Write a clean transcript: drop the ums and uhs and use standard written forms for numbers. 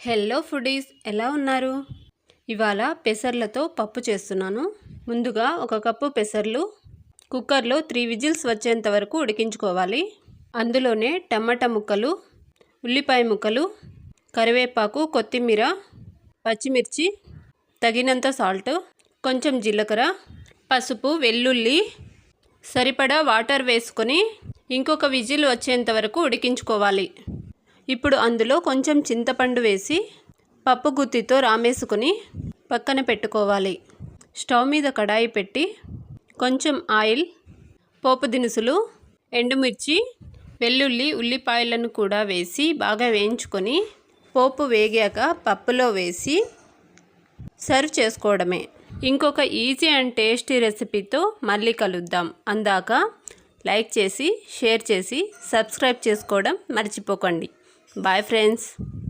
Hello foodies, ఎలా ఉన్నారు? ఇవాళ పెసర్లతో పప్పు చేస్తున్నాను. ముందుగా 1 కప్పు పెసర్లు కుక్కర్లో 3 విజిల్స్ వచ్చేంత వరకు ఉడికించుకోవాలి. అందులోనే టమాటా ముక్కలు, ఉల్లిపాయ ముక్కలు, కరివేపాకు, కొత్తిమీర, పచ్చిమిర్చి, తగినంత సాల్ట్, కొంచెం జీలకర్ర, పసుపు, వెల్లుల్లి, సరిపడా వాటర్ వేసుకొని ఇంకొక విజిల్ వచ్చేంత వరకు ఉడికించుకోవాలి. ఇప్పుడు అందులో కొంచెం చింతపండు వేసి పప్పు గుత్తితో రామేసుకొని పక్కన పెట్టుకోవాలి. స్టవ్ మీద కడాయి పెట్టి కొంచెం ఆయిల్, పోపు దినుసులు, ఎండుమిర్చి, వెల్లుల్లి, ఉల్లిపాయలను కూడా వేసి బాగా వేయించుకొని పోపు వేగాక పప్పులో వేసి సర్వ్ చేసుకోవడమే. ఇంకొక ఈజీ అండ్ టేస్టీ రెసిపీతో మళ్ళీ కలుద్దాం. అందాక లైక్ చేసి, షేర్ చేసి, సబ్స్క్రైబ్ చేసుకోవడం మర్చిపోకండి. Bye friends.